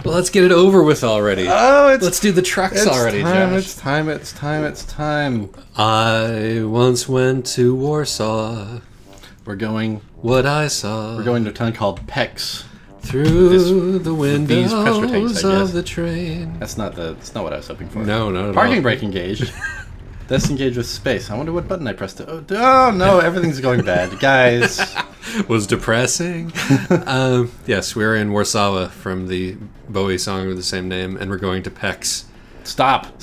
Well, let's get it over with already. Oh, let's do the trucks already, Josh. It's time. I once went to Warsaw. We're going What I saw. to a town called Pex. Through the windows pressure tanks, I guess. of the train. That's not what I was hoping for. No, not at Parking all. brake engaged. Disengage with space. I wonder what button I pressed. Oh no, everything's going bad, guys. Was depressing. Yes, we're in Warsaw from the Bowie song with the same name, and we're going to Pex. Stop!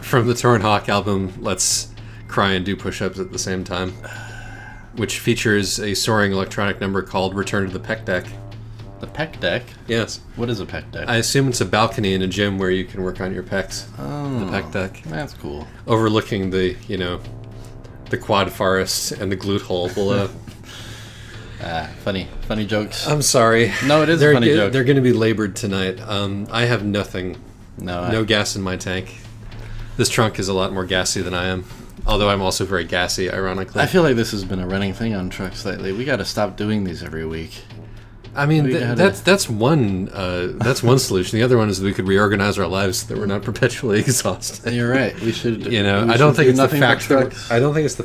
From the Torn Hawk album, Let's Cry and Do Push-Ups at the Same Time, which features a soaring electronic number called Return to the Peck Deck. The Peck Deck? Yes. What is a Peck Deck? I assume it's a balcony in a gym where you can work on your pecs. Oh, the Peck Deck. That's cool. Overlooking the, the quad forest and the glute hole below. Funny jokes. I'm sorry. No, it is a funny joke. They're going to be labored tonight. I have nothing. No gas in my tank. This trunk is a lot more gassy than I am. Although I'm also very gassy, ironically. I feel like this has been a running thing on trucks lately. We got to stop doing these every week. I mean, that's one solution. The other one is that we could reorganize our lives so that we're not perpetually exhausted. You're right. We should. I don't think it's the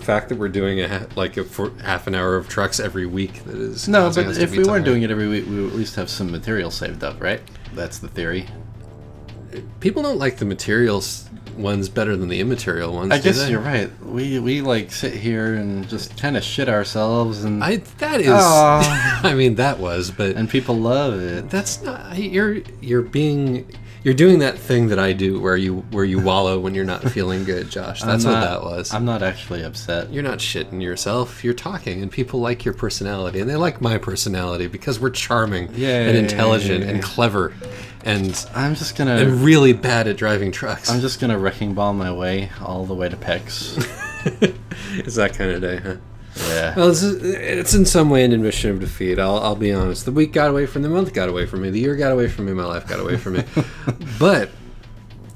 fact that we're doing half an hour of trucks every week that is. No, but if we weren't doing it every week, we would at least have some material saved up, right? That's the theory. People don't like the materials ones better than the immaterial ones. I guess you're right. We like sit here and just kind of shit ourselves, and I mean, that was, but and people love it. That's not you're doing that thing that I do where you wallow when you're not feeling good, Josh. That's what that was. I'm not actually upset. You're not shitting yourself. You're talking, and people like your personality, and they like my personality because we're charming and intelligent and clever. And and really bad at driving trucks. I'm just gonna wrecking ball my way all the way to Pex. It's that kind of day, huh? Yeah. Well, it's in some way an admission of defeat. I'll be honest. The week got away from me. The month got away from me. The year got away from me. My life got away from me. But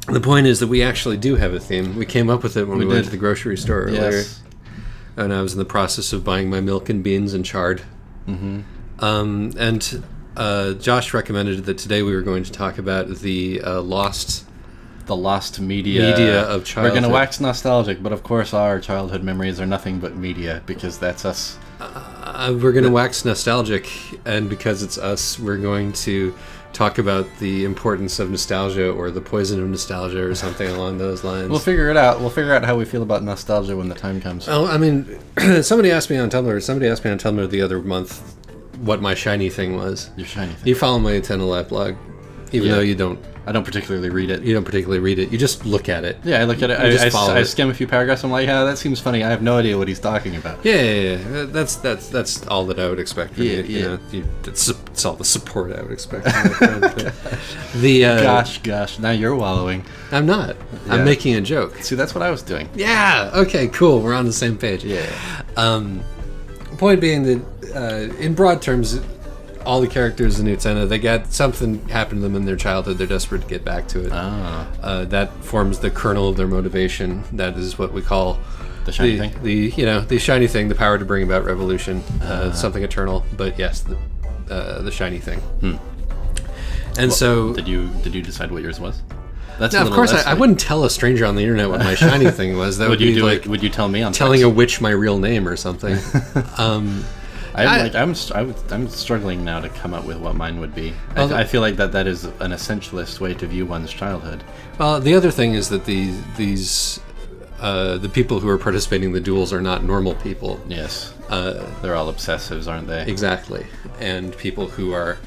the point is that we actually do have a theme. We came up with it when we went to the grocery store earlier. Yes. And I was in the process of buying my milk and beans and chard. Mm-hmm. Josh recommended that today we were going to talk about the lost media of childhood. We're going to wax nostalgic, but of course our childhood memories are nothing but media, because that's us. We're going to wax nostalgic, and because it's us, we're going to talk about the importance of nostalgia, or the poison of nostalgia, or something along those lines. We'll figure it out. We'll figure out how we feel about nostalgia when the time comes. Oh, I mean, somebody asked me on Tumblr the other month what my shiny thing was. Your shiny thing. You follow my Nintendo Life blog, even though you don't. I don't particularly read it. You don't particularly read it. You just look at it. Yeah, I look at it. I skim a few paragraphs. I'm like, yeah, that seems funny. I have no idea what he's talking about. Yeah. That's all that I would expect from you. You know, it's all the support I would expect from you. Gosh. Now you're wallowing. I'm not. Yeah. I'm making a joke. See, that's what I was doing. Yeah. Okay. Cool. We're on the same page. Yeah. Point being that, in broad terms, all the characters in Nintendo, they got something happened to them in their childhood. They're desperate to get back to it. That forms the kernel of their motivation. That is what we call the shiny thing. The shiny thing, the power to bring about revolution, something eternal. But yes, the shiny thing. And so, did you decide what yours was? Now, of course, I wouldn't tell a stranger on the internet what my shiny thing was. That would be like, would you tell me on telling a witch my real name or something? I'm struggling now to come up with what mine would be. I feel like that is an essentialist way to view one's childhood. Well, the other thing is that the people who are participating in the duels are not normal people. Yes, they're all obsessives, aren't they? Exactly, and people who are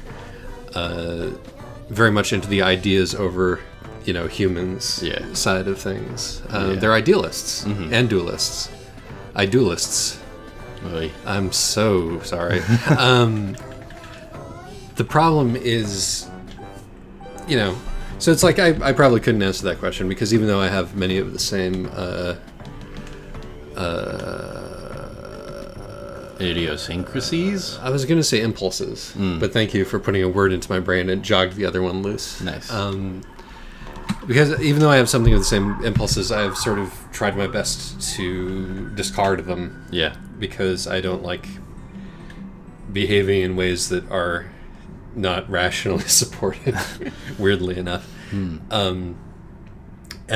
very much into the ideas over humans side of things. They're idealists and duelists. Idealists. Really? I'm so sorry. The problem is, so it's like I probably couldn't answer that question, because even though I have many of the same idiosyncrasies? I was going to say impulses, but thank you for putting a word into my brain. It jogged the other one loose. Nice. Because even though I have something of the same impulses, I've sort of tried my best to discard them. Yeah. Because I don't like behaving in ways that are not rationally supported, weirdly enough. And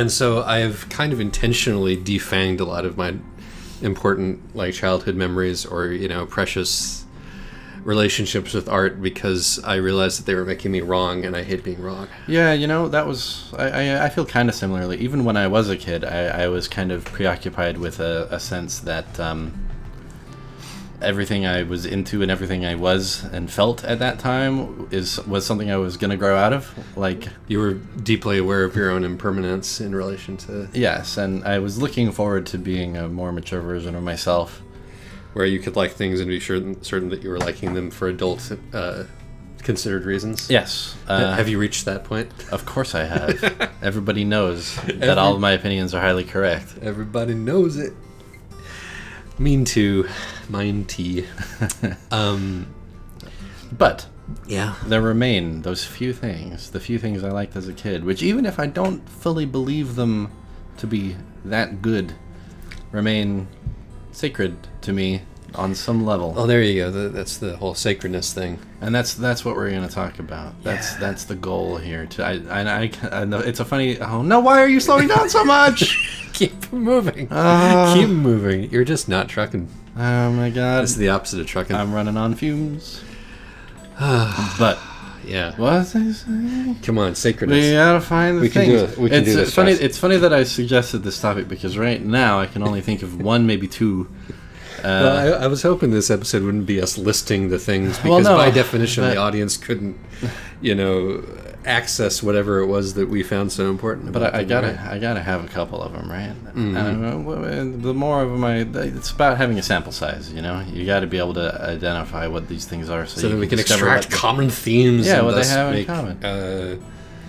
so I've kind of intentionally defanged a lot of my important like childhood memories or, you know, precious relationships with art because I realized that they were making me wrong, and I hate being wrong. Yeah, you know, that was... I feel kind of similarly. Even when I was a kid, I was kind of preoccupied with a sense that everything I was into and everything I was and felt at that time was something I was going to grow out of. Like, you were deeply aware of your own impermanence in relation to... Yes, and I was looking forward to being a more mature version of myself. Where you could like things and be certain that you were liking them for adult considered reasons? Yes. Have you reached that point? Of course I have. Everybody knows that all of my opinions are highly correct. Everybody knows it. Mine too. But yeah, there remain those few things, the few things I liked as a kid, which even if I don't fully believe them to be that good, remain sacred to me on some level. Oh, there you go. That's the whole sacredness thing, and that's what we're going to talk about. That's the goal here. I know it's a funny. Oh no! Why are you slowing down so much? Keep moving. Keep moving. You're just not trucking. Oh my god! This is the opposite of trucking. I'm running on fumes. But yeah, what was I saying? Come on, sacredness. We gotta find the things. Can do it. We can do this. Funny. It's funny that I suggested this topic because right now I can only think of one, maybe two. Well, I was hoping this episode wouldn't be us listing the things because by definition the audience couldn't, you know, access whatever it was that we found so important. But I gotta have a couple of them, right? Mm-hmm. The more of them, it's about having a sample size. You know, you got to be able to identify what these things are, so that we can extract common themes. Yeah, and what they have in common.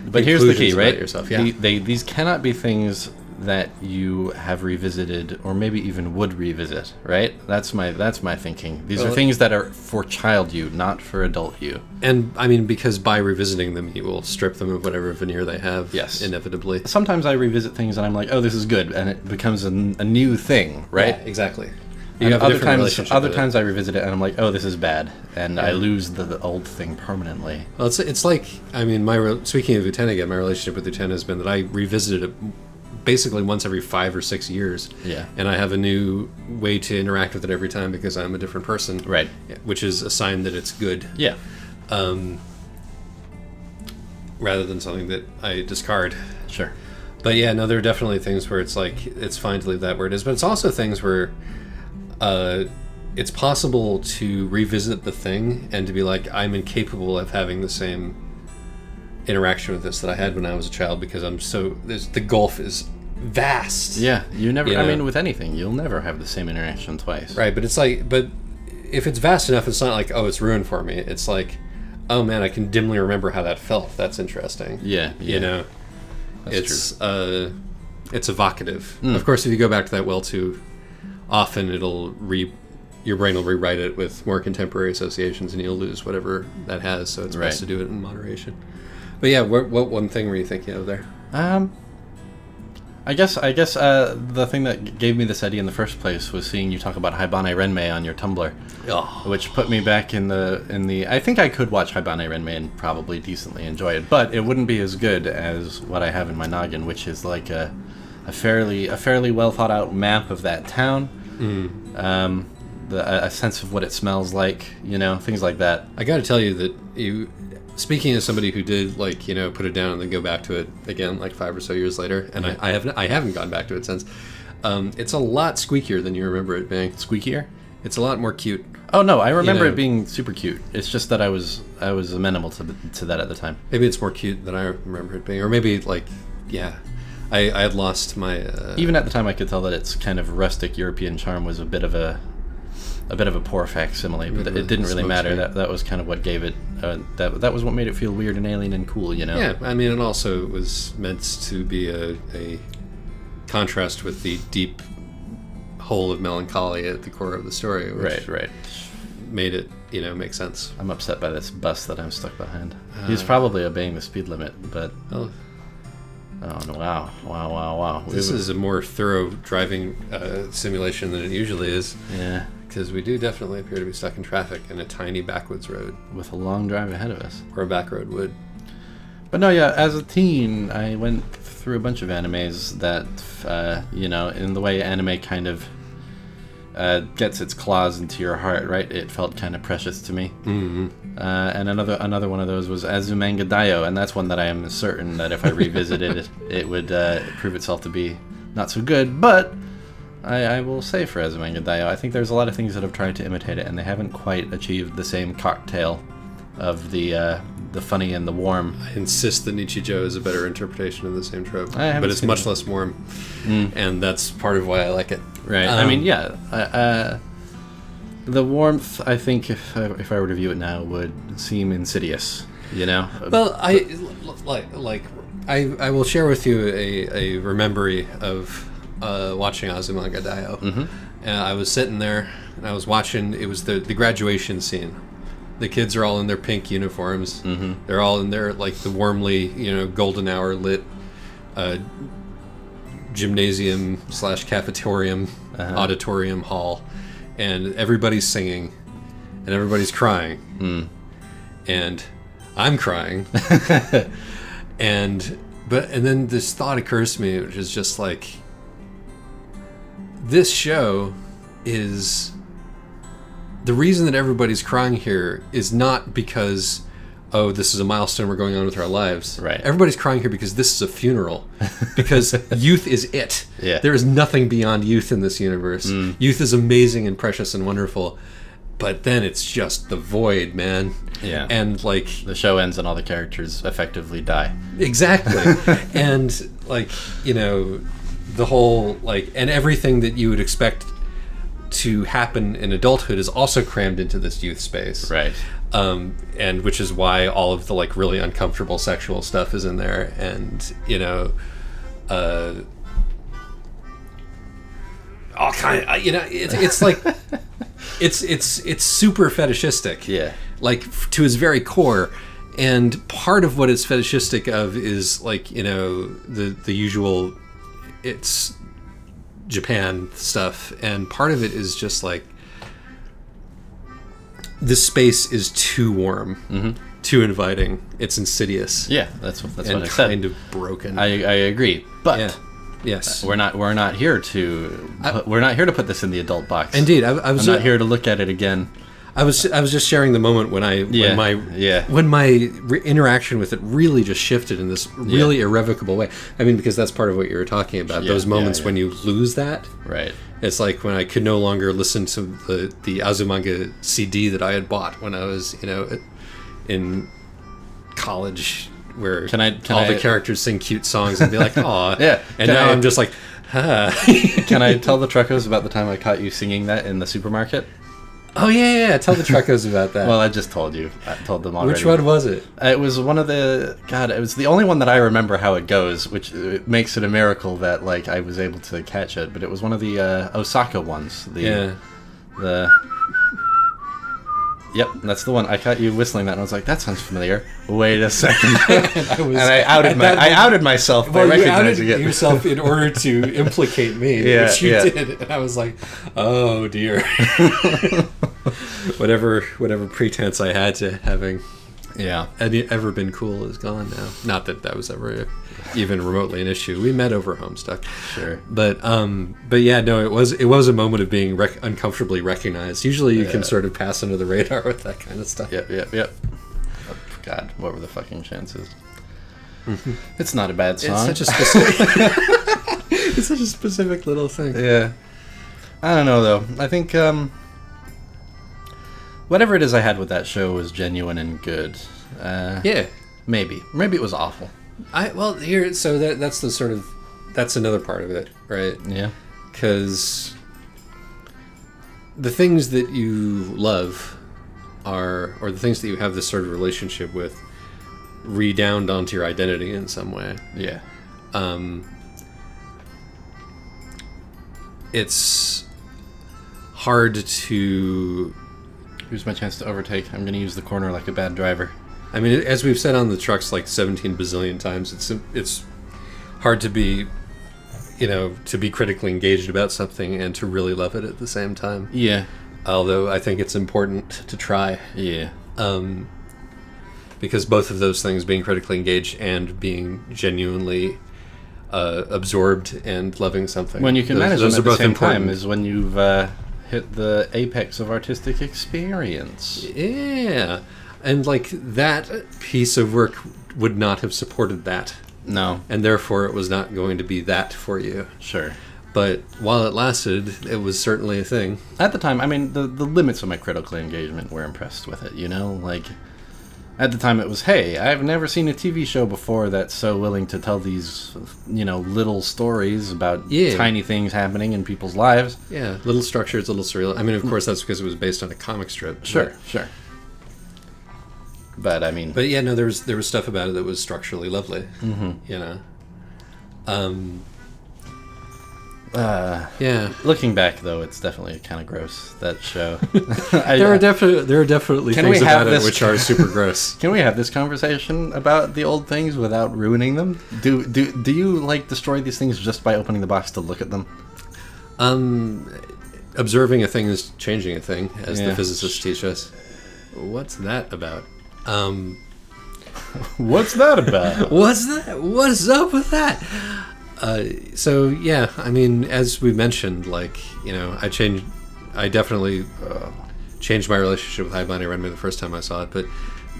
But here's the key, right? Yourself. Yeah. These cannot be things that you have revisited or maybe even would revisit, right? That's my thinking. These are things that are for child you, not for adult you. And I mean, because by revisiting them, you will strip them of whatever veneer they have. Yes, inevitably. Sometimes I revisit things and I'm like, oh, this is good, and it becomes a new thing, right? Yeah, exactly. You have other times I revisit it and I'm like, oh, this is bad, and I lose the old thing permanently. Well, it's like, I mean, speaking of Lieutenant again, my relationship with Lieutenant has been that I revisited it basically once every 5 or 6 years. Yeah. And I have a new way to interact with it every time because I'm a different person. Right. Which is a sign that it's good. Yeah. Rather than something that I discard. Sure. But yeah, no, there are definitely things where it's like, it's fine to leave that where it is, but it's also things where it's possible to revisit the thing and to be like, I'm incapable of having the same interaction with this that I had when I was a child because the gulf is vast. Yeah, you never. I mean, with anything, you'll never have the same interaction twice. Right, but it's like, if it's vast enough, it's not like, oh, it's ruined for me. It's like, oh man, I can dimly remember how that felt. That's interesting. Yeah. You know, that's true. It's evocative. Of course, if you go back to that well too often, your brain will rewrite it with more contemporary associations, and you'll lose whatever that has. So it's best to do it in moderation. But yeah, what one thing were you thinking of there? I guess the thing that gave me this idea in the first place was seeing you talk about Haibane Renmei on your Tumblr, which put me back in the. I think I could watch Haibane Renmei and probably decently enjoy it, but it wouldn't be as good as what I have in my noggin, which is like a fairly well thought out map of that town, a sense of what it smells like, you know, things like that. I got to tell you that you. Speaking as somebody who did, like, you know, put it down and then go back to it again, like 5 or so years later, and I haven't gone back to it since. It's a lot squeakier than you remember it being. Squeakier? It's a lot more cute. Oh no, I remember it being super cute. It's just that I was amenable to that at the time. Maybe it's more cute than I remember it being, or maybe like, yeah, I had lost my. Even at the time, I could tell that its kind of rustic European charm was a bit of a poor facsimile, but it didn't really matter. That was kind of what gave it. That was what made it feel weird and alien and cool, you know. Yeah, I mean, it also was meant to be a contrast with the deep hole of melancholy at the core of the story. Which right. Made it, you know, make sense. I'm upset by this bus that I'm stuck behind. He's probably obeying the speed limit, but. Oh no! Wow! This is a more thorough driving simulation than it usually is. Yeah. because we do definitely appear to be stuck in traffic in a tiny backwoods road. With a long drive ahead of us. Or a back road would. But no, yeah, as a teen, I went through a bunch of animes that, you know, in the way anime kind of gets its claws into your heart, right? It felt kind of precious to me. Mm-hmm. And another one of those was Azumanga Daioh, and that's one that I am certain that if I revisited it, it would prove itself to be not so good. But I will say for Azumanga Daioh, I think there's a lot of things that have tried to imitate it, and they haven't quite achieved the same cocktail of the funny and the warm. I insist that Nichijou is a better interpretation of the same trope, but it's much less warm, and that's part of why I like it. Right. I mean, yeah. The warmth, I think, if I were to view it now, would seem insidious. You know. Well, I will share with you a memory of watching Azumanga Daioh. Mm-hmm. And I was sitting there and I was watching. It was the graduation scene. The kids are all in their pink uniforms. Mm-hmm. They're all in their the warmly golden hour lit gymnasium / cafetorium auditorium hall, and everybody's singing and everybody's crying, and I'm crying, and then this thought occurs to me, which is just like, this show is. The reason that everybody's crying here is not because, oh, this is a milestone we're going on with our lives. Right. Everybody's crying here because this is a funeral. Because youth is it. Yeah. There is nothing beyond youth in this universe. Youth is amazing and precious and wonderful. But then it's just the void, man. Yeah. And the show ends and all the characters effectively die. Exactly. And the whole and everything that you would expect to happen in adulthood is also crammed into this youth space, right? And which is why all of the really uncomfortable sexual stuff is in there, and all kind of it's like it's super fetishistic, yeah, to its very core. And part of what it's fetishistic of is the usual, it's Japan stuff, and part of it is just this space is too warm, too inviting. It's insidious. Yeah, that's what I said. Kind of broken. I agree, but yes, we're not here to put this in the adult box. Indeed, I'm not here to look at it again. I was just sharing the moment when my interaction with it really just shifted in this really irrevocable way. I mean, because that's part of what you were talking about. Those moments when you lose that. Right. It's like when I could no longer listen to the Azumanga CD that I had bought when I was in college, where all the characters sing cute songs and be like, "Aw." Yeah. And now I'm just like, "Huh." Can I tell the truckers about the time I caught you singing that in the supermarket? Oh, yeah. Tell the truckers about that. Well, I just told you. I told them already. Which one was it? It was one of the... God, it was the only one that I remember how it goes, which makes it a miracle that, I was able to catch it. But it was one of the Osaka ones. Yep, that's the one. I caught you whistling that, and I was like, that sounds familiar. Wait a second. I outed myself by recognizing it. You outed yourself in order to implicate me, which you did. And I was like, oh, dear. Whatever pretense I had to having ever been cool is gone now. Not that was ever even remotely an issue. We met over Homestuck. Sure. But yeah, no, it was a moment of being uncomfortably recognized. Usually you can sort of pass under the radar with that kind of stuff. Yep. Oh, God, what were the fucking chances? It's not a bad song. It's such a specific little thing. Yeah. I don't know, though. I think whatever it is I had with that show was genuine and good. Maybe it was awful. That's another part of it, right? Yeah. Because the things that you love or the things that you have this sort of relationship with, redound onto your identity in some way. Yeah. It's hard to... Here's my chance to overtake. I'm going to use the corner like a bad driver. I mean, as we've said on the trucks 17 bazillion times, it's hard to be, to be critically engaged about something and to really love it at the same time. Yeah. Although I think it's important to try. Yeah. Because both of those things, being critically engaged and being genuinely absorbed and loving something, when you can manage those them are at the both same important. time is when you've hit the apex of artistic experience. Yeah. And like that piece of work would not have supported that. No. And therefore it was not going to be that for you. Sure. But while it lasted, it was certainly a thing. At the time, I mean, the limits of my critical engagement were impressed with it, you know? Like, at the time it was, hey, I've never seen a TV show before that's so willing to tell these, you know, little stories about tiny things happening in people's lives. Yeah, little structures, little surreal. I mean, of course, that's because it was based on a comic strip. Sure. But, I mean... But yeah, no, there was stuff about it that was structurally lovely, you know? Yeah. Looking back, though, it's definitely kind of gross, that show. There are definitely things about it which are super gross. Can we have this conversation about the old things without ruining them? Do you, like, destroy these things just by opening the box to look at them? Observing a thing is changing a thing, as the physicists teach us. What's that about? What's that about? What's that? What's up with that? So yeah, I mean, as we mentioned, like, you know, I definitely changed my relationship with High Bonnie Renmei the first time I saw it, but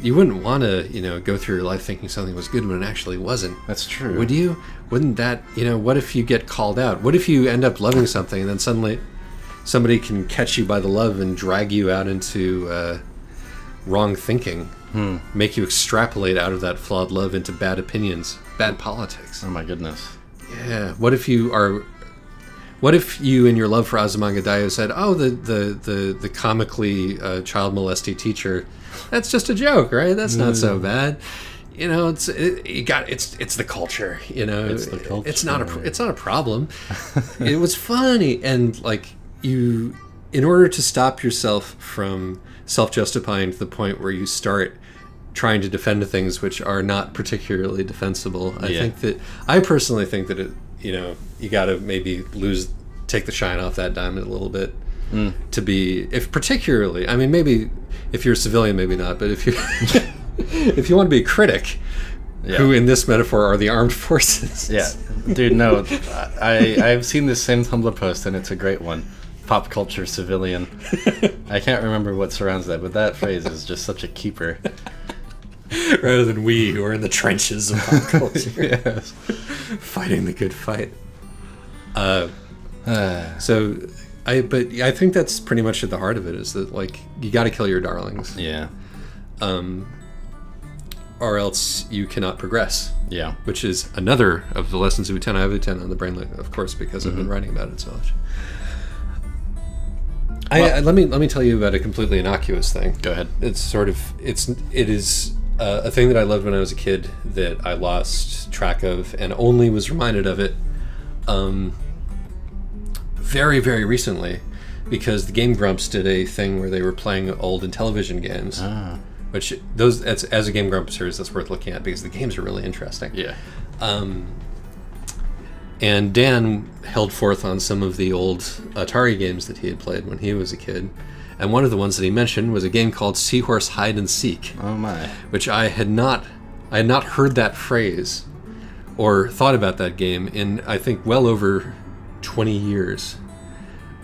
you wouldn't want to, you know, go through your life thinking something was good when it actually wasn't. That's true. Would you? Wouldn't that, you know, what if you get called out? What if you end up loving something and then suddenly somebody can catch you by the love and drag you out into wrong thinking, make you extrapolate out of that flawed love into bad opinions, bad politics? Oh my goodness. Yeah. What if you in your love for Azumanga Daioh said, "Oh, the comically child molesty teacher, that's just a joke, right? That's not so bad." You know, it's the culture. You know, it's the culture. It's not a problem. It was funny, and like in order to stop yourself from self-justifying to the point where you start trying to defend things which are not particularly defensible. I personally think that you know, you got to maybe take the shine off that diamond a little bit to be, if particularly, I mean, maybe if you're a civilian, maybe not, but if you if you want to be a critic, who in this metaphor are the armed forces. Yeah, dude, no, I've seen this same Tumblr post and it's a great one. Pop culture civilian. I can't remember what surrounds that, but that phrase is just such a keeper. Rather than we who are in the trenches of pop culture. Yes. Fighting the good fight. But I think that's pretty much at the heart of it, is that, like, you got to kill your darlings. Yeah. Or else you cannot progress. Yeah. Which is another of the lessons of U10. I have U10 on the brain, of course, because I've been writing about it so much. Let me tell you about a completely innocuous thing. Go ahead. It is a thing that I loved when I was a kid that I lost track of and only was reminded of it very, very recently, because the Game Grumps did a thing where they were playing old Intellivision games. Which as a Game Grumps series, that's worth looking at because the games are really interesting. Yeah. And Dan held forth on some of the old Atari games that he had played when he was a kid. And one of the ones that he mentioned was a game called Seahorse Hide and Seek. Oh my. Which I had not heard that phrase or thought about that game in, I think, well over 20 years.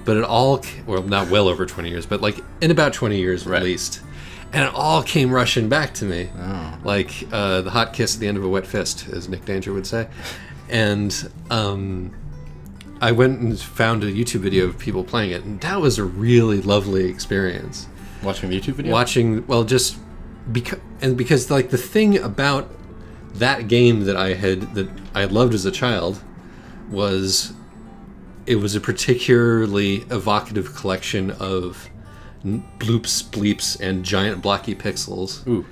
But it all, well, not well over 20 years, but like in about 20 years at least. And it all came rushing back to me. Oh. Like the hot kiss at the end of a wet fist, as Nick Danger would say. And I went and found a YouTube video of people playing it, and that was a really lovely experience. Watching the YouTube video? Just because like the thing about that game that I had loved as a child was it was a particularly evocative collection of bloops, bleeps, and giant blocky pixels. Ooh.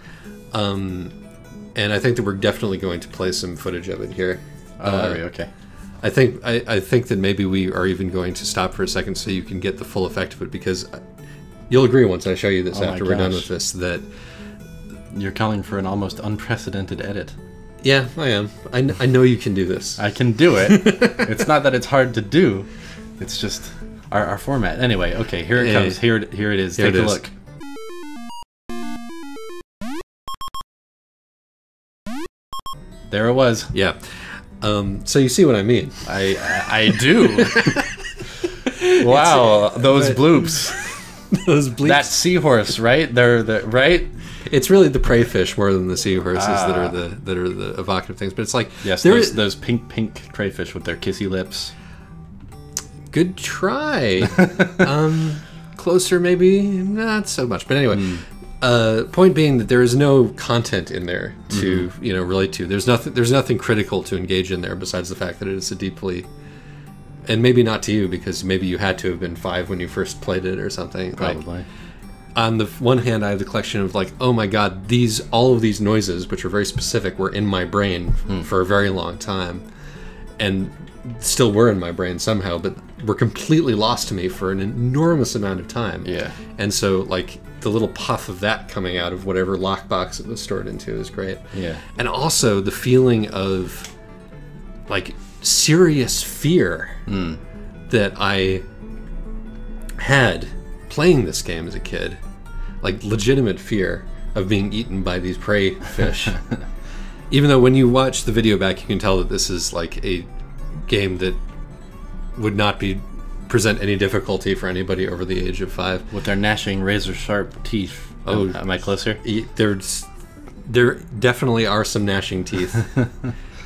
And I think that we're definitely going to play some footage of it here. Okay. I think that maybe we are even going to stop for a second so you can get the full effect of it, because you'll agree once I show you this after we're done with this that you're calling for an almost unprecedented edit. Yeah, I am. I know you can do this. I can do it. It's not that it's hard to do. It's just our format. Anyway, okay, here it comes. Here it is. Take a look. There it was. Yeah. So you see what I mean? I do. Wow, those bloops. Those bleeps. That seahorse, right? They're right. It's really the prey fish more than the seahorses that are the evocative things. But it's like yes, those pink crayfish with their kissy lips. Good try. Closer, maybe not so much. But anyway. Point being that there is no content in there to relate to. There's nothing critical to engage in there besides the fact that it is a deeply, and maybe not to you because maybe you had to have been 5 when you first played it or something. Probably. Like, on the one hand, I have the collection of like, oh my god, all of these noises, which are very specific, were in my brain for a very long time, and still were in my brain somehow, but were completely lost to me for an enormous amount of time. Yeah. And so like the little puff of that coming out of whatever lockbox it was stored into is great. Yeah. And also the feeling of like serious fear that I had playing this game as a kid, like legitimate fear of being eaten by these prey fish. Even though when you watch the video back, you can tell that this is like a game that would not present any difficulty for anybody over the age of 5. With their gnashing, razor-sharp teeth. Oh, am I closer? There definitely are some gnashing teeth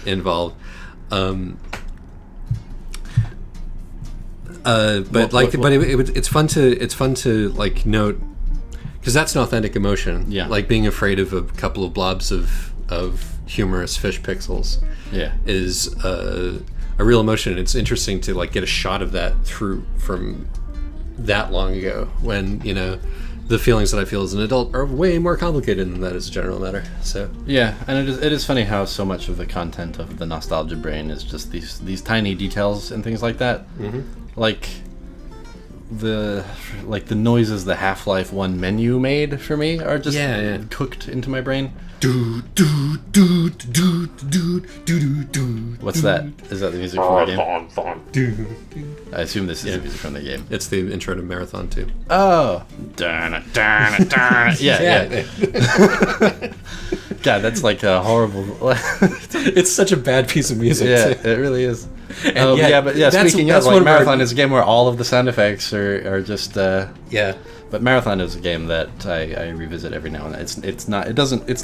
involved. It's fun to like note because that's an authentic emotion. Yeah, like being afraid of a couple of blobs of humorous fish pixels. Yeah, is a real emotion. It's interesting to like get a shot of that from that long ago when the feelings that I feel as an adult are way more complicated than that as a general matter. So yeah, and it is funny how so much of the content of the nostalgia brain is just these tiny details and things like that. Like the noises the Half-Life 1 menu made for me are just cooked into my brain. What's that? Is that the music from the game? I assume this is the music from the game. It's the intro to Marathon 2. Oh. Yeah. God, that's like a horrible... It's such a bad piece of music. Yeah, it really is. Speaking of, like, Marathon is a game where all of the sound effects are just... But Marathon is a game that I revisit every now and then. It's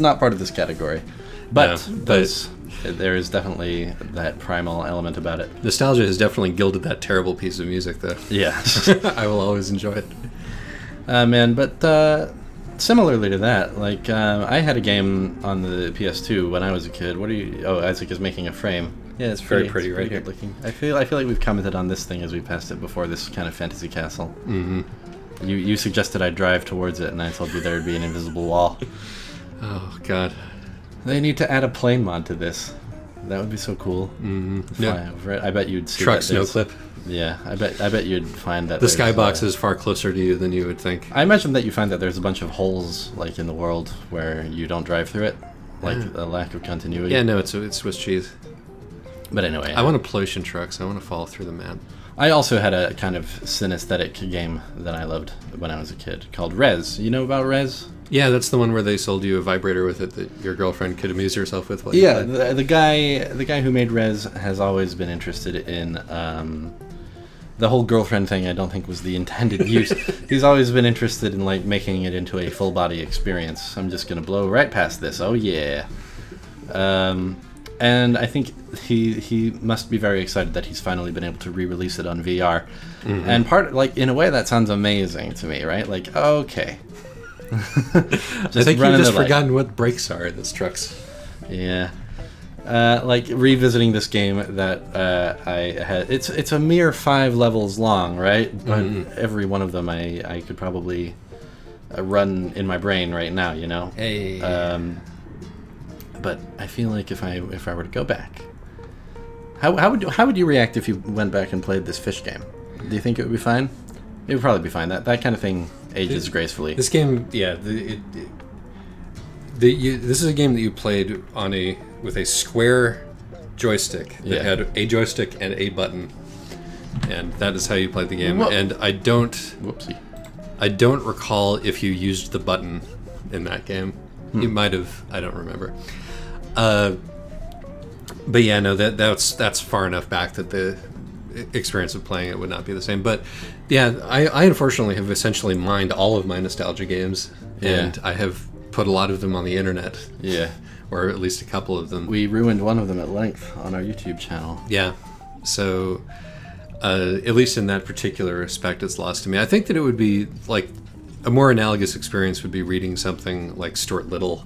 not part of this category, but there is definitely that primal element about it. Nostalgia has definitely gilded that terrible piece of music, though. Yeah, I will always enjoy it. But similarly to that, like I had a game on the PS2 when I was a kid. Isaac is making a frame. Yeah, it's very pretty, right here. Looking. I feel like we've commented on this thing as we passed it before. This kind of fantasy castle. Mm-hmm. You suggested I drive towards it, and I told you there would be an invisible wall. Oh, God. They need to add a plane mod to this. That would be so cool. Mm-hmm. Fly over it. I bet you'd see Truck snow clip. Yeah, I bet you'd find that the skybox is far closer to you than you would think. I imagine that you find that there's a bunch of holes like in the world where you don't drive through it, like a lack of continuity. Yeah, no, it's Swiss cheese. But anyway, I want a Pollution trucks. I want to fall through the map. I also had a kind of synesthetic game that I loved when I was a kid called Rez. You know about Rez? Yeah, that's the one where they sold you a vibrator with it that your girlfriend could amuse herself with. Yeah, the guy who made Rez has always been interested in the whole girlfriend thing. I don't think was the intended use. He's always been interested in like making it into a full body experience. I'm just gonna blow right past this. Oh yeah. And I think he must be very excited that he's finally been able to re-release it on VR. Mm-hmm. And in a way that sounds amazing to me, right? Like, okay. I think you've just forgotten what brakes are in this trucks. Yeah. Like revisiting this game that I had. It's a mere 5 levels long, right? But every one of them I could probably run in my brain right now, you know? Hey. But I feel like if I were to go back, how would you react if you went back and played this fish game? Do you think it would be fine? It would probably be fine. That kind of thing ages gracefully. This game, yeah. This is a game that you played with a square joystick that had a joystick and a button, and that is how you played the game. Whoa. And I don't recall if you used the button in that game. You might have. I don't remember. But yeah, no, that's far enough back that the experience of playing it would not be the same. But yeah, I unfortunately have essentially mined all of my nostalgia games, and I have put a lot of them on the internet. Yeah. Or at least a couple of them. We ruined one of them at length on our YouTube channel. Yeah. So, at least in that particular respect, it's lost to me. I think that it would be, like, a more analogous experience would be reading something like Stuart Little,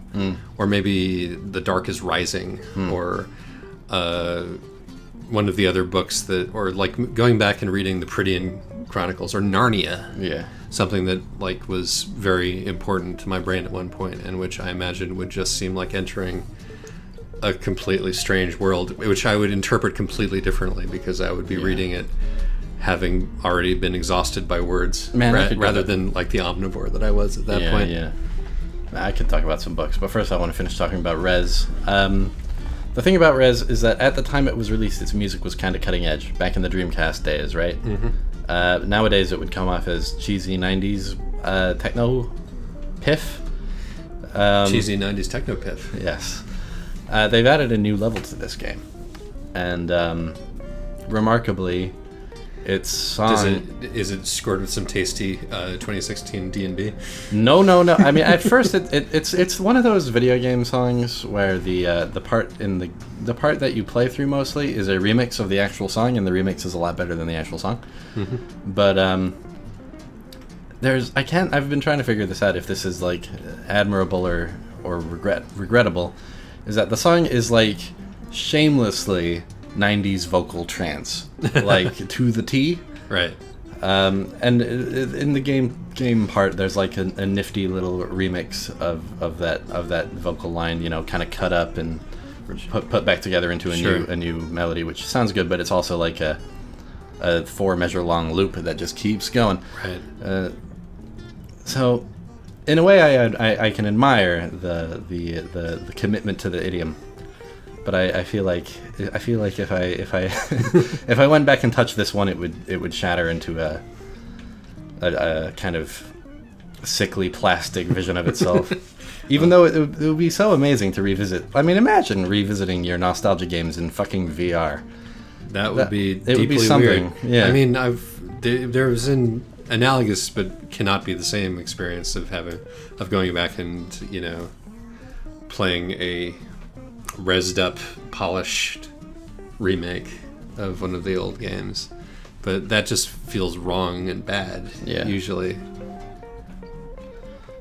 or maybe The Dark is Rising, or one of the other books that, or like going back and reading the Prydian Chronicles, or Narnia. Yeah. Something that like was very important to my brain at one point, and which I imagine would just seem like entering a completely strange world, which I would interpret completely differently because I would be reading it having already been exhausted by words, rather than like the omnivore that I was at that point. Yeah, I could talk about some books, but first I want to finish talking about Rez. The thing about Rez is that at the time it was released, its music was kind of cutting edge, back in the Dreamcast days, right? Nowadays it would come off as cheesy 90s techno piff. Cheesy 90s techno piff. Yes. They've added a new level to this game. And remarkably, its song... Is it scored with some tasty 2016 D&B? No. I mean, at first, it's one of those video game songs where the part part that you play through mostly is a remix of the actual song, and the remix is a lot better than the actual song. But I've been trying to figure this out, if this is like admirable or regrettable. Is that the song is like shamelessly 90s vocal trance, like to the T. Right. And in the game part, there's like a nifty little remix of that vocal line, you know, kind of cut up and put back together into a new melody, which sounds good, but it's also like a 4-measure long loop that just keeps going. Right. So, in a way, I can admire the commitment to the idiom. But I feel like if I if I went back and touched this one, it would shatter into a kind of sickly plastic vision of itself. Even though it would be so amazing to revisit. I mean, imagine revisiting your nostalgia games in fucking VR. That would be deeply it would be something. Weird. Yeah. I mean, there was an analogous but cannot be the same experience of going back and, you know, playing a rezzed up, polished remake of one of the old games, but that just feels wrong and bad. Usually.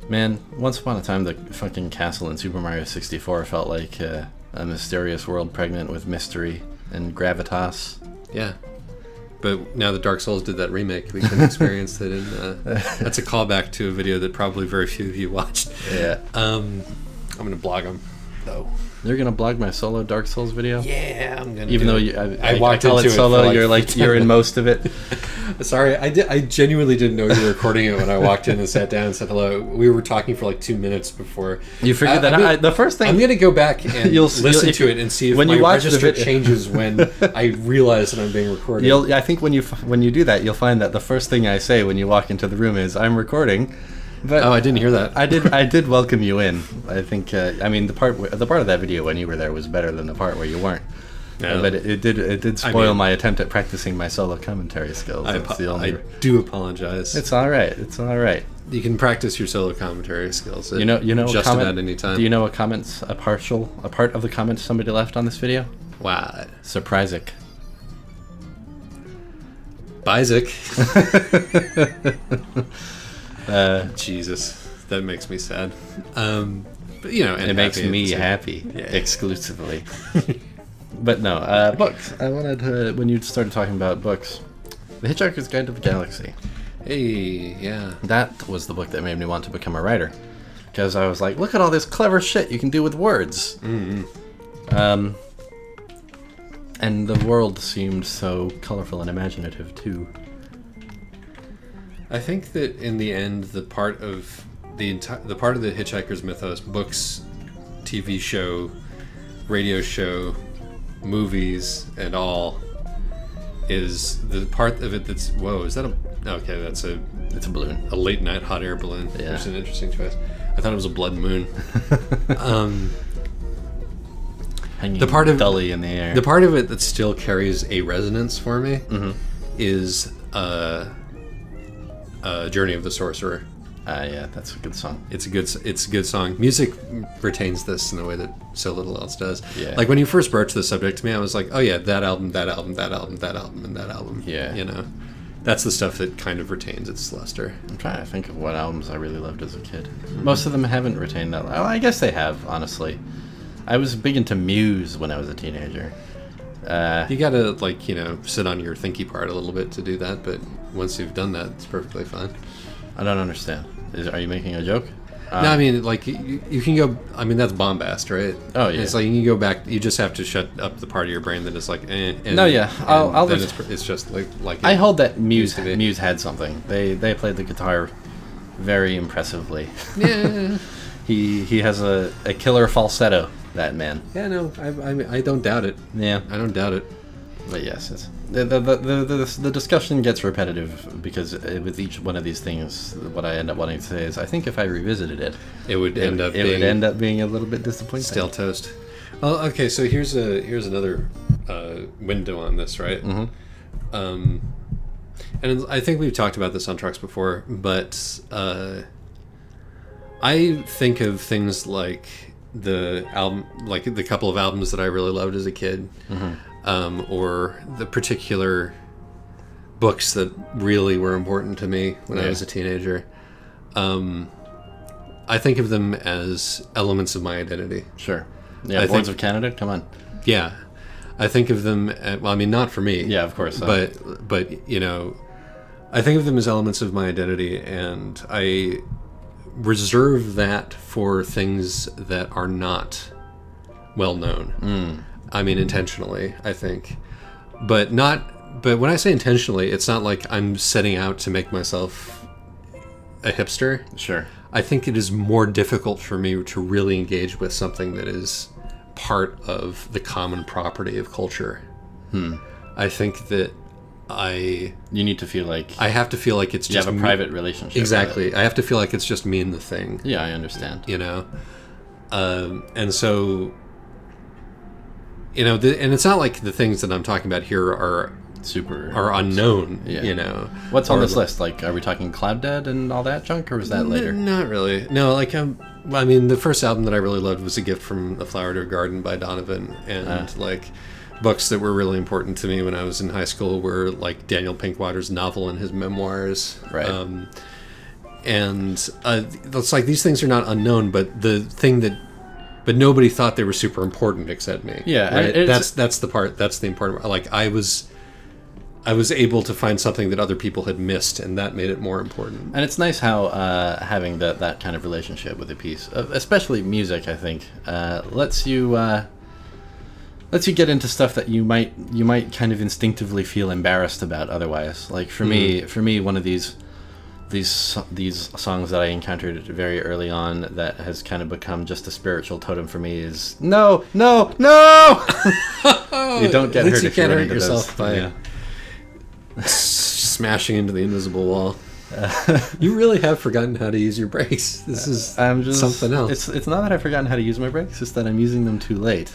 Man, once upon a time, the fucking castle in Super Mario 64 felt like a mysterious world pregnant with mystery and gravitas. Yeah, but now that Dark Souls did that remake, we can experience it in. That's a callback to a video that probably very few of you watched. Yeah. I'm gonna blog them though. You're gonna blog my solo Dark Souls video? Yeah, I'm gonna. Even though I walked call into it solo, like you're in most of it. Sorry, I genuinely didn't know you were recording it when I walked in and sat down and said hello. We were talking for like 2 minutes before you figured that out. The first thing I'm gonna go back and listen to it and see if when my you watch register changes when I realize that I'm being recorded. I think when you do that, you'll find that the first thing I say when you walk into the room is "I'm recording." But I didn't hear that. I did welcome you in. I think I mean the part of that video when you were there was better than the part where you weren't. No. But it did spoil my attempt at practicing my solo commentary skills. I do apologize. It's all right. It's all right. You can practice your solo commentary skills. You know just about any time. Do you know a part of the comment somebody left on this video? What? Surpriseic. Bizik. Jesus, that makes me sad. But you know, and it makes me happy exclusively. But no, books. I wanted to, when you started talking about books, The Hitchhiker's Guide to the Galaxy. Hey, yeah. That was the book that made me want to become a writer. Because I was like, look at all this clever shit you can do with words. Mm-hmm. And the world seemed so colorful and imaginative, too. I think that in the end, the part of the Hitchhiker's mythos, books, TV show, radio show, movies, and all, is the part of it that's is that a okay? That's it's a balloon, a late night hot air balloon. Yeah, which is an interesting choice. I thought it was a blood moon. Hanging the part of dully in the air. The part of it that still carries a resonance for me is Journey of the Sorcerer. Yeah, that's a good song. It's a good song. Music retains this in a way that so little else does. Yeah. Like when you first broached the subject to me, I was like, oh yeah, that album, that album, that album, that album, and that album. Yeah. You know, that's the stuff that kind of retains its luster. I'm trying to think of what albums I really loved as a kid. Most of them haven't retained that. Well, I guess they have, honestly. I was big into Muse when I was a teenager. You gotta, like, you know, sit on your thinky part a little bit to do that, but once you've done that, it's perfectly fine. I don't understand. Are you making a joke? No, I mean, like, you can go... I mean, that's bombast, right? Oh, yeah. It's like, you can go back... You just have to shut up the part of your brain that is like, And, no, yeah. It's just like I hold that Muse had something. They played the guitar very impressively. Yeah. He has a killer falsetto, that man. Yeah, no, I don't doubt it. Yeah. I don't doubt it. But yes, it's the discussion gets repetitive because with each one of these things, what I end up wanting to say is, I think if I revisited it, it would end up being a little bit disappointing. Stale toast. Well, okay, so here's another window on this, right? Mm-hmm. And I think we've talked about this on Trucks before, but I think of things like the album, like the couple of albums that I really loved as a kid. Mm-hmm. Or the particular books that really were important to me when I was a teenager. I think of them as elements of my identity. Sure. Yeah, Boards of Canada, come on. Yeah. I think of them, well, I mean, not for me. Yeah, of course. But, you know, I think of them as elements of my identity, and I reserve that for things that are not well known. I mean, intentionally, I think. But when I say intentionally, it's not like I'm setting out to make myself a hipster. Sure. I think it is more difficult for me to really engage with something that is part of the common property of culture. I think that you need to feel like... I have to feel like it's just... You have a private relationship. Exactly. I have to feel like it's just me and the thing. Yeah, I understand. You know? And so... You know, and it's not like the things that I'm talking about here are unknown. Yeah. You know, what's on this list? Like, are we talking Cloud Dead and all that junk, or was that later? Not really. No, like I mean, the first album that I really loved was "A Gift from a Flower to a Garden" by Donovan, and like books that were really important to me when I was in high school were like Daniel Pinkwater's novel and his memoirs. Right. And it's like these things are not unknown, but nobody thought they were super important except me. Yeah, right? That's the part. That's the important part. Like I was able to find something that other people had missed, and that made it more important. And it's nice how having that kind of relationship with a piece, especially music, I think, lets you get into stuff that you might kind of instinctively feel embarrassed about otherwise. Like for me, one of these songs that I encountered very early on that has kind of become just a spiritual totem for me is no. You don't get hurt if you run into yourself by smashing into the invisible wall. You really have forgotten how to use your brakes. This is something else. It's not that I've forgotten how to use my brakes; it's that I'm using them too late.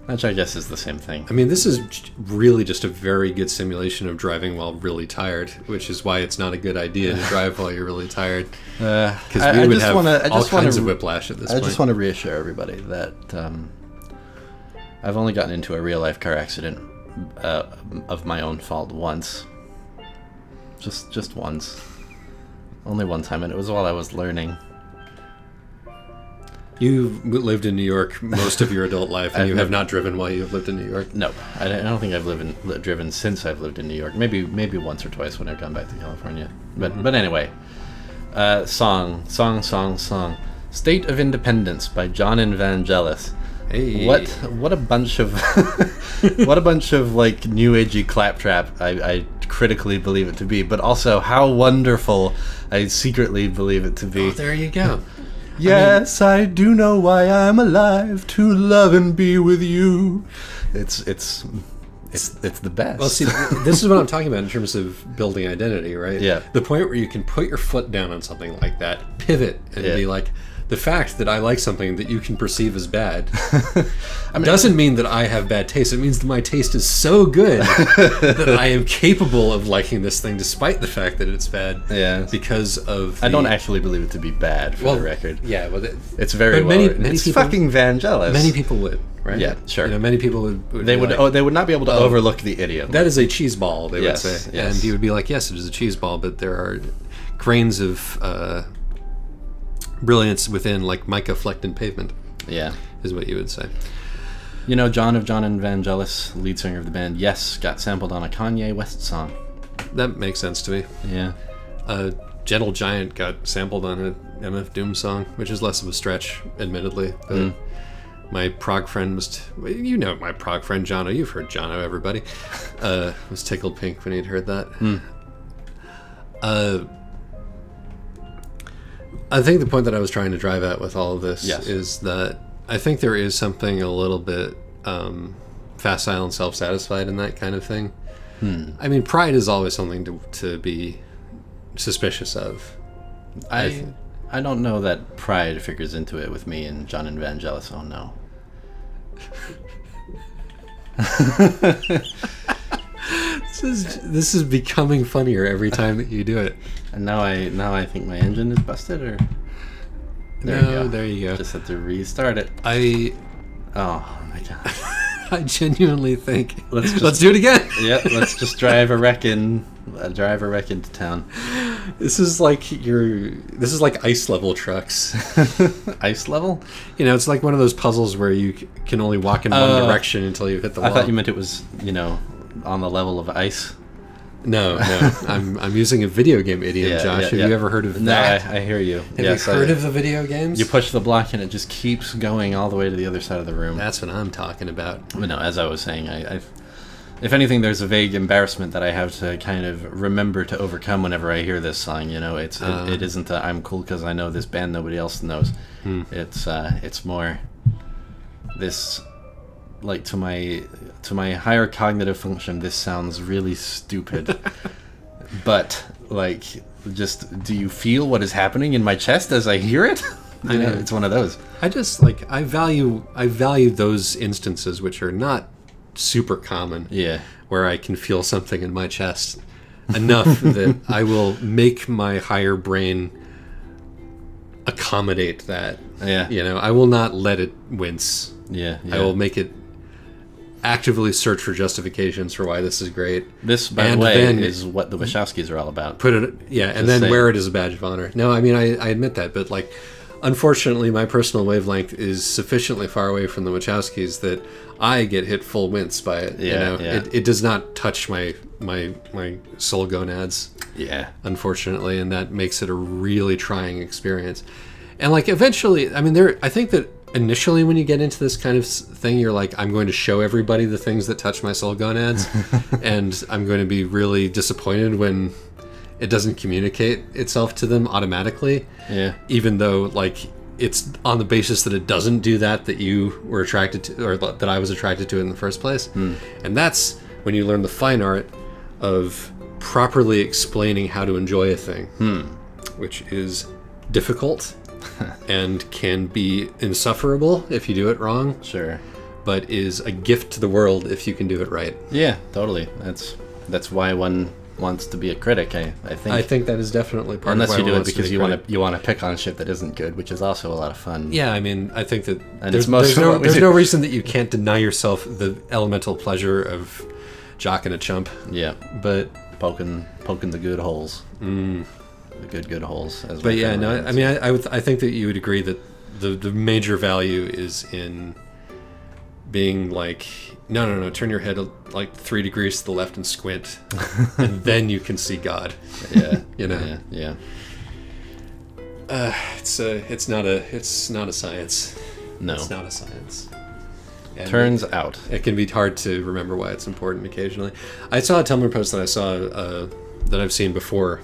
Which I guess is the same thing. I mean, this is really just a very good simulation of driving while really tired, which is why it's not a good idea to drive while you're really tired. Because we would have all kinds of whiplash at this point. I just want to reassure everybody that I've only gotten into a real-life car accident of my own fault once. Just once. Only one time, and it was while I was learning. You've lived in New York most of your adult life, and you have not driven while you've lived in New York? No. I don't think I've driven since I've lived in New York. Maybe once or twice when I've gone back to California. But anyway. Song. State of Independence by John Evangelis. Hey. What a bunch of like new agey claptrap I critically believe it to be, but also how wonderful I secretly believe it to be. Oh, there you go. Yes, I do know why I'm alive, to love and be with you. It's It's the best. Well, see, this is what I'm talking about in terms of building identity, right? Yeah. The point where you can put your foot down on something like that, pivot, and be like, the fact that I like something that you can perceive as bad doesn't mean that I have bad taste. It means that my taste is so good that I am capable of liking this thing despite the fact that it's bad. Yeah. Because of I don't actually believe it to be bad, for the record. Yeah, well, it's very well written. It's people, fucking Vangelis. Many people would, right? Yeah, sure. You know, many people would they would. like, they would not be able to overlook the idiom. That is a cheese ball, they would say. Yes. And you would be like, yes, it is a cheese ball, but there are grains of brilliance within, like mica flecked in pavement. Yeah. Is what you would say. You know, John of John and Vangelis, lead singer of the band, yes, got sampled on a Kanye West song. That makes sense to me. Yeah. Gentle Giant got sampled on an MF Doom song, which is less of a stretch, admittedly. But my prog friend was... you know my prog friend, Jono. You've heard Jono, everybody. Was tickled pink when he'd heard that. I think the point that I was trying to drive at with all of this is that I think there is something a little bit facile and self-satisfied in that kind of thing. I mean, pride is always something to be suspicious of. I don't know that pride figures into it with me and John and Vangelis. Oh no. This is becoming funnier every time that you do it. And now I think my engine is busted, or there you go. Just have to restart it. Oh my god. I genuinely think let's do it again. Yeah, let's just drive a wreck into town. This is like ice level trucks. Ice level? You know, it's like one of those puzzles where you can only walk in one direction until you hit the wall. I thought you meant it was, on the level of ice. No. I'm using a video game idiom, Josh. Have you ever heard of that? No, I hear you. Have you heard of the video games? You push the block and it just keeps going all the way to the other side of the room. That's what I'm talking about. But no, as I was saying, if anything, there's a vague embarrassment that I have to kind of remember to overcome whenever I hear this song. It isn't that I'm cool because I know this band nobody else knows. It's more this, like, to my higher cognitive function, this sounds really stupid. But, like, just, do you feel what is happening in my chest as I hear it? I know, it's one of those. I just, like, I value those instances which are not super common. Yeah. Where I can feel something in my chest enough that I will make my higher brain accommodate that. Yeah. I will not let it wince. Yeah. I will make it actively search for justifications for why this is great. This, by the way, is what the Wachowskis are all about. And then wear it as a badge of honor. No, I mean, I admit that, but, like, unfortunately, my personal wavelength is sufficiently far away from the Wachowskis that I get hit full wince by it. It does not touch my soul gonads. Yeah. Unfortunately, and that makes it a really trying experience. And, like, eventually, I mean, I think that initially when you get into this kind of thing, you're like, I'm going to show everybody the things that touch my soul gonads, and I'm going to be really disappointed when it doesn't communicate itself to them automatically. Yeah. Even though, like, it's on the basis that it doesn't do that you were attracted to, or that I was attracted to in the first place. And that's when you learn the fine art of properly explaining how to enjoy a thing, which is difficult and can be insufferable if you do it wrong. Sure. But is a gift to the world if you can do it right. Yeah, totally. That's why one wants to be a critic. I think. I think that is definitely part unless of why you do one it because you want to pick on shit that isn't good, which is also a lot of fun. Yeah, I mean, I think that and there's no reason that you can't deny yourself the elemental pleasure of jocking a chump. Yeah, but poking the good holes. The good holes. But yeah, no, I mean, I think that you would agree that the major value is in being like, no, turn your head like 3 degrees to the left and squint, and then you can see God. Yeah, Yeah. It's not a science. No, it's not a science. And turns out it can be hard to remember why it's important occasionally. I saw a Tumblr post that I saw that I've seen before,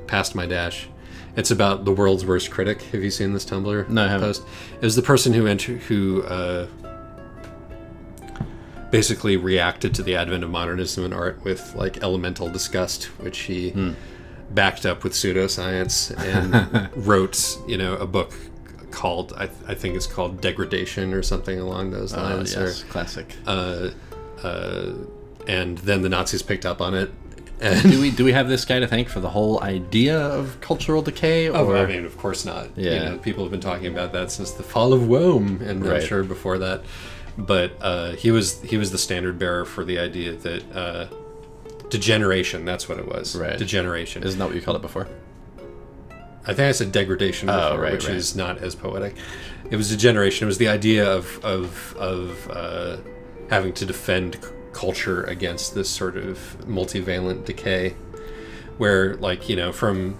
past my dash. It's about the world's worst critic. Have you seen this Tumblr No, I haven't. post? It was the person who basically reacted to the advent of modernism in art with like elemental disgust, which he backed up with pseudoscience and wrote, a book called I think it's called Degradation or something along those lines. Yes, classic. And then the Nazis picked up on it. And do we have this guy to thank for the whole idea of cultural decay? Or? I mean, of course not. Yeah. People have been talking about that since the fall of Rome, and I'm sure before that. But he was the standard bearer for the idea that degeneration, that's what it was. Right. Degeneration. Isn't that what you called it before? I think I said degradation before, which is not as poetic. It was degeneration. It was the idea of having to defend culture against this sort of multivalent decay, where, like, from...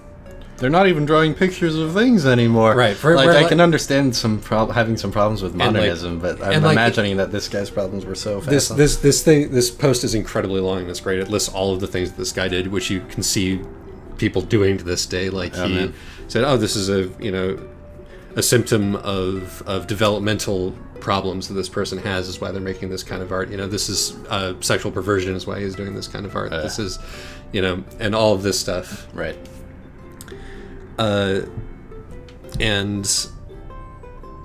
They're not even drawing pictures of things anymore. Right. I can understand having some problems with modernism, but I'm imagining that this guy's problems were so fast. This post is incredibly long and it's great. It lists all of the things that this guy did, which you can see people doing to this day. Like, he said, this is a symptom of developmental problems that this person has, is why they're making this kind of art. This is sexual perversion is why he's doing this kind of art. This is, and all of this stuff. Right. And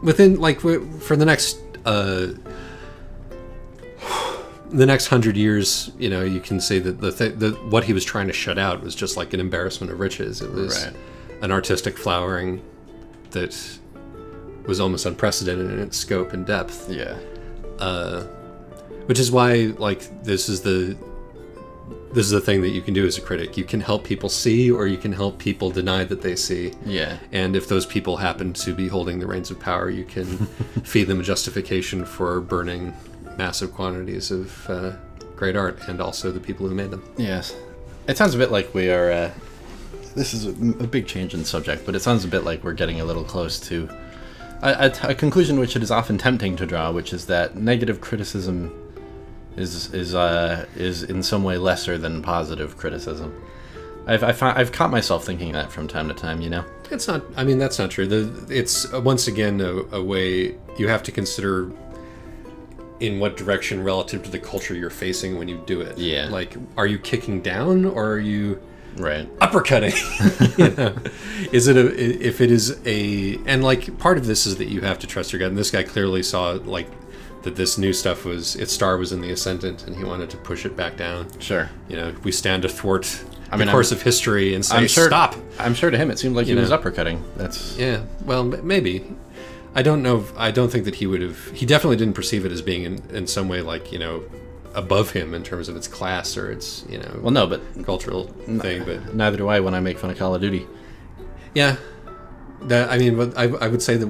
within, like, for the next 100 years, you can say that what he was trying to shut out was just like an embarrassment of riches. It was an artistic flowering that was almost unprecedented in its scope and depth. Yeah. Which is why, like, this is the thing that you can do as a critic. You can help people see, or you can help people deny that they see. Yeah. And if those people happen to be holding the reins of power, you can feed them a justification for burning massive quantities of great art, and also the people who made them. Yes. It sounds a bit like we are... this is a big change in subject, but it sounds a bit like we're getting a little close to a conclusion which it is often tempting to draw, which is that negative criticism is in some way lesser than positive criticism. I've caught myself thinking that from time to time. It's not. I mean, that's not true. It's once again a way you have to consider in what direction relative to the culture you're facing when you do it. Yeah. Like, are you kicking down, or are you uppercutting? Is it if it is and like, part of this is that you have to trust your gut, and this guy clearly saw, like, that this new stuff its star was in the ascendant, and he wanted to push it back down. Sure. We stand athwart the course of history and say, stop. I'm sure to him it seemed like he was uppercutting. That's... Yeah, well, maybe. I don't know. I don't think that he would have... He definitely didn't perceive it as being in some way, like, above him in terms of its class or its, Well, no, but... cultural thing, but... Neither do I when I make fun of Call of Duty. Yeah. I mean, I would say that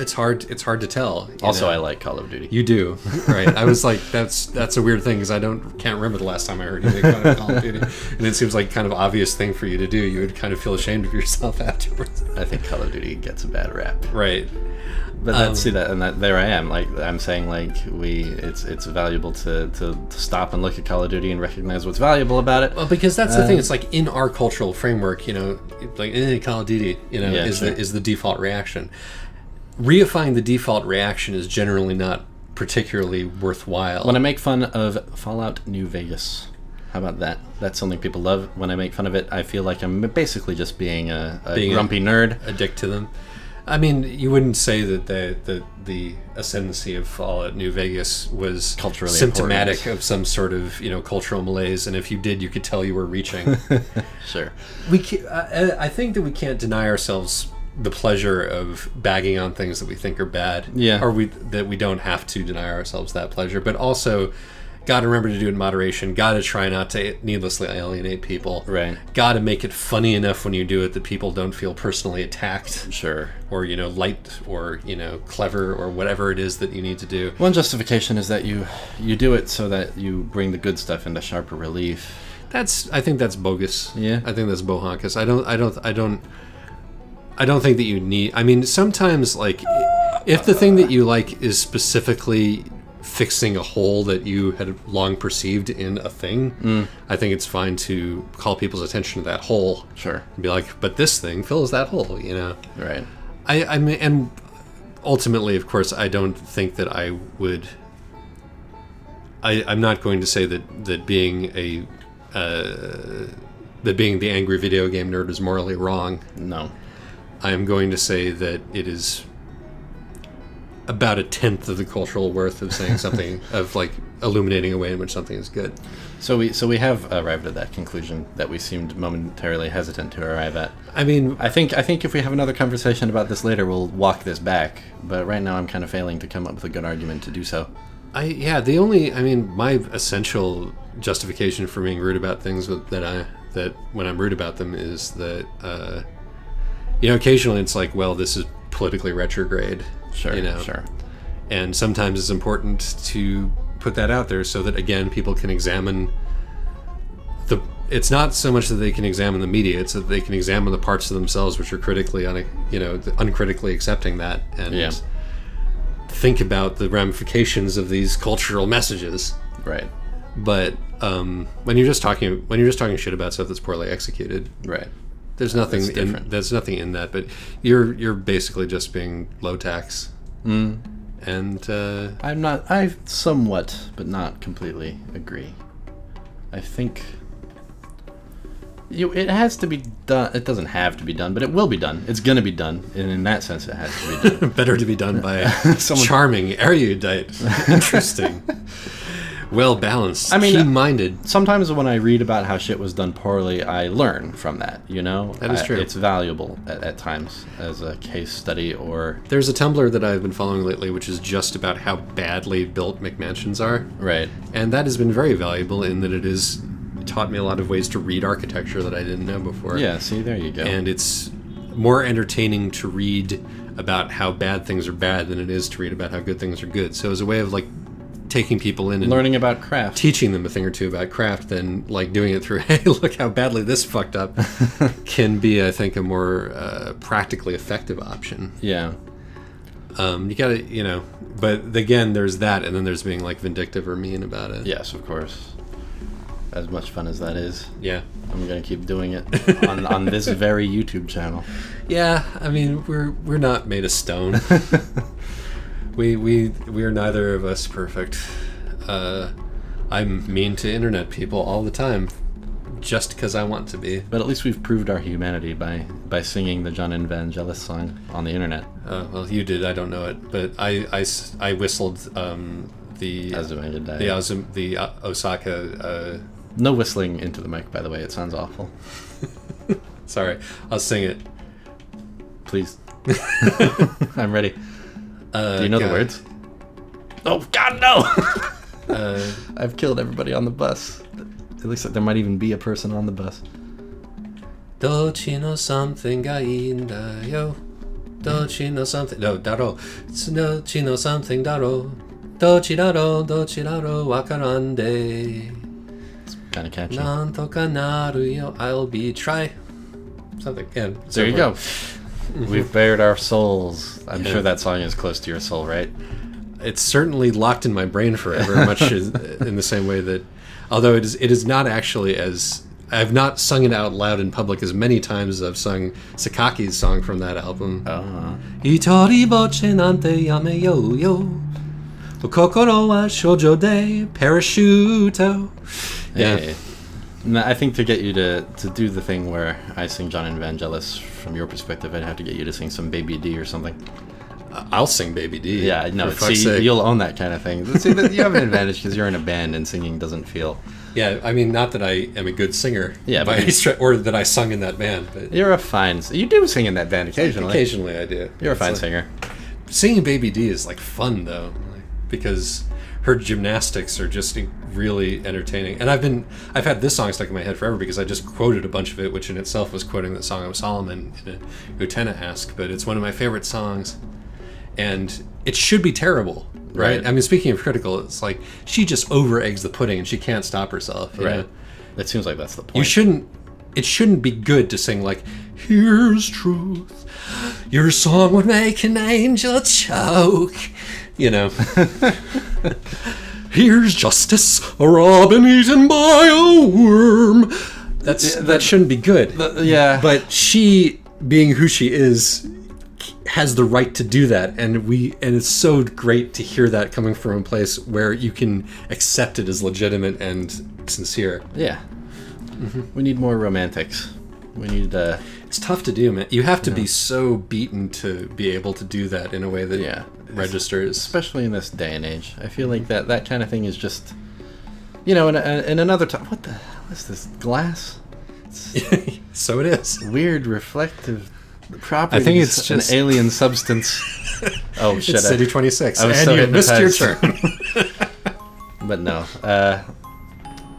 it's hard to tell. Also, I like Call of Duty. You do, right? I was like, that's a weird thing, because I can't remember the last time I heard you make fun of Call of Duty, and it seems like kind of obvious thing for you to do. You would kind of feel ashamed of yourself afterwards. I think Call of Duty gets a bad rap, right? But there I am. Like, I'm saying, like, it's valuable to stop and look at Call of Duty and recognize what's valuable about it. Well, because that's the thing. It's like, in our cultural framework, like in Call of Duty, is the default reaction. Reifying the default reaction is generally not particularly worthwhile. When I make fun of Fallout New Vegas, how about that? That's something people love. When I make fun of it, I feel like I'm basically just being a grumpy nerd. A dick to them. I mean, you wouldn't say that the ascendancy of Fallout New Vegas was culturally symptomatic important of some sort of cultural malaise, and if you did, you could tell you were reaching. Sure. I think that we can't deny ourselves the pleasure of bagging on things that we think are bad. Yeah. Or that we don't have to deny ourselves that pleasure, but also got to remember to do it in moderation. Got to try not to needlessly alienate people. Right. Got to make it funny enough when you do it that people don't feel personally attacked. Sure. Or light, or clever, or whatever it is that you need to do. One justification is that you do it so that you bring the good stuff into sharper relief. I think that's bogus. Yeah. I think that's bohonkus. I don't think that you need... I mean, sometimes, like, if the thing that you like is specifically fixing a hole that you had long perceived in a thing, I think it's fine to call people's attention to that hole. Sure. And be like, but this thing fills that hole, Right. I mean, and ultimately, of course, I don't think that I would. I'm not going to say that being the angry video game nerd is morally wrong. No. I am going to say that it is about a tenth of the cultural worth of saying something, of like illuminating a way in which something is good. So we have arrived at that conclusion that we seemed momentarily hesitant to arrive at. I mean, I think if we have another conversation about this later, we'll walk this back. But right now, I'm kind of failing to come up with a good argument to do so. My essential justification for being rude about things that when I'm rude about them is that occasionally it's like, well, this is politically retrograde. Sure. And sometimes it's important to put that out there so that, again, people can examine it's not so much that they can examine the media, it's that they can examine the parts of themselves which are critically uncritically accepting that, and think about the ramifications of these cultural messages. Right. But when you're just talking shit about stuff that's poorly executed, right, there's nothing in that. But you're basically just being low tax. And I somewhat, but not completely agree. I think it has to be done. It doesn't have to be done, but it will be done. It's going to be done, and in that sense, it has to be done. Better to be done by charming, erudite, interesting, well-balanced, keen-minded. Sometimes when I read about how shit was done poorly, I learn from that, That is true. It's valuable at times as a case study. Or there's a Tumblr that I've been following lately, which is just about how badly built McMansions are. Right. And that has been very valuable in that it has taught me a lot of ways to read architecture that I didn't know before. Yeah, see, there you go. And it's more entertaining to read about how bad things are bad than it is to read about how good things are good. So as a way of like taking people in and learning about craft, teaching them a thing or two about craft, than like doing it through, hey, look how badly this fucked up, can be, I think, a more practically effective option. Yeah. You gotta, but again, there's that, and then there's being like vindictive or mean about it. Yes, of course. As much fun as that is. Yeah. I'm gonna keep doing it on this very YouTube channel. Yeah, I mean, we're not made of stone. We are neither of us perfect. I'm mean to internet people all the time, just because I want to be. But at least we've proved our humanity by singing the John Evangelis song on the internet. Well, you did. I don't know it, but I whistled the Osaka. No whistling into the mic, by the way. It sounds awful. Sorry, I'll sing it. Please. I'm ready. Do you know the words? Oh, God, no! I've killed everybody on the bus. It looks like there might even be a person on the bus. Don't you know something ga inda yo? Don't you know something? No, daro. Don't you know something daro? Dochiraro wakarande. It's kind of catchy. Nantoka naru yo. I'll be try. Something. Yeah. There you go. We've bared our souls. I'm sure that song is close to your soul, right? It's certainly locked in my brain forever, much as, in the same way that, although it is not actually as, I've not sung it out loud in public as many times as I've sung Sakaki's song from that album. Itori boche nante yame yo yo. Kokoro wa shoujo de parashuto. Yeah. I think to get you to do the thing where I sing John Evangelis from your perspective, I'd have to get you to sing some Baby D or something. I'll sing Baby D. Yeah, no, see, you'll own that kind of thing. See, you have an advantage because you're in a band and singing doesn't feel... Yeah, I mean, not that I am a good singer, or that I sung in that band. But you're a fine... You do sing in that band occasionally. Occasionally I do. You're a fine singer. Singing Baby D is, like, fun, though, because her gymnastics are just really entertaining. And I've had this song stuck in my head forever because I just quoted a bunch of it, which in itself was quoting the Song of Solomon in a Utena-esque, but it's one of my favorite songs. And it should be terrible, right? I mean, speaking of critical, it's like she just over eggs the pudding and she can't stop herself. Right. It seems like that's the point. It shouldn't be good to sing like, here's truth, your song would make an angel choke. Here's justice, a robin eaten by a worm. That shouldn't be good. Yeah. But she, being who she is, has the right to do that, and it's so great to hear that coming from a place where you can accept it as legitimate and sincere. Yeah. We need more romantics. We need it's tough to do, man. You have to be so beaten to be able to do that in a way that registers, especially in this day and age. I feel like that kind of thing is just, in another time. What the hell is this glass? So it is weird reflective properties. I think it's just an alien substance. Oh shit! It's City 26, I was and so you missed your hypnotized. turn. But no,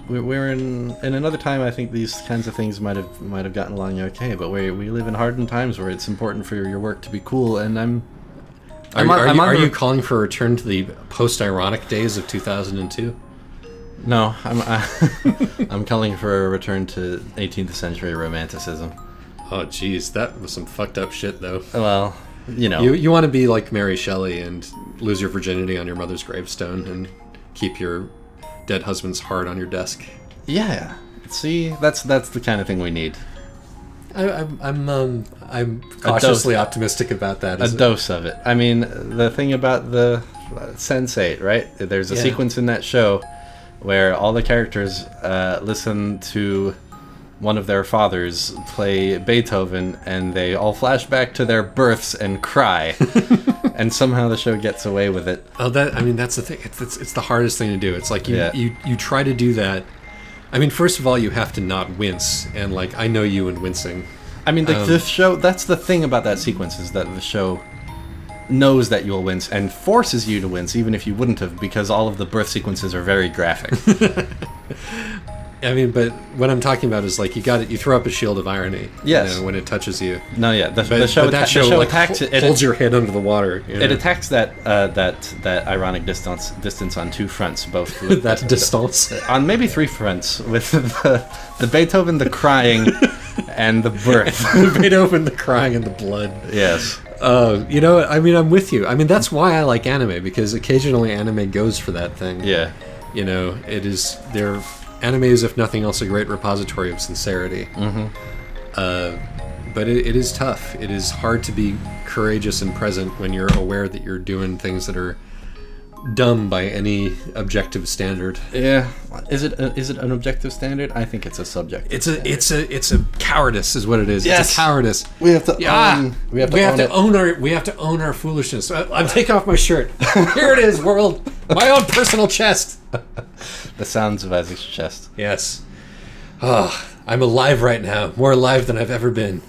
we're in another time. I think these kinds of things might have gotten along okay, but we live in hardened times where it's important for your work to be cool. And Are you calling for a return to the post-ironic days of 2002? No, I'm calling for a return to 18th century romanticism. Oh, geez, that was some fucked up shit, though. Well, you want to be like Mary Shelley and lose your virginity on your mother's gravestone and keep your dead husband's heart on your desk. Yeah, see, that's the kind of thing we need. I'm cautiously optimistic about that. A dose of it. I mean, the thing about the Sense8, right? There's a sequence in that show where all the characters listen to one of their fathers play Beethoven, and they all flash back to their births and cry. And somehow the show gets away with it. Oh, that's the thing. It's the hardest thing to do. It's like you try to do that. I mean, first of all, you have to not wince, and like I know you in wincing. I mean, the show. That's the thing about that sequence, is that the show knows that you'll wince and forces you to wince, even if you wouldn't have, because all of the birth sequences are very graphic. I mean, but what I'm talking about is like you throw up a shield of irony. Yes. When it touches you. No, yeah. The show attacks it. Holds your head under the water. It attacks that ironic distance on two fronts, both with that distance on maybe three fronts, with the Beethoven, the crying, and the birth. The Beethoven, the crying, and the blood. Yes. I mean, I'm with you. I mean, that's why I like anime, because occasionally anime goes for that thing. Yeah. Anime is, if nothing else, a great repository of sincerity. Mm-hmm. But it is tough. It is hard to be courageous and present when you're aware that you're doing things that are dumb by any objective standard. Yeah. Is it an objective standard? I think it's a subjective. It's a cowardice, is what it is. Yes. It's a cowardice. We have to we have to own our foolishness. I'm taking off my shirt. Here it is, world. My own personal chest. The sounds of Isaac's chest. Yes. Oh, I'm alive right now. More alive than I've ever been.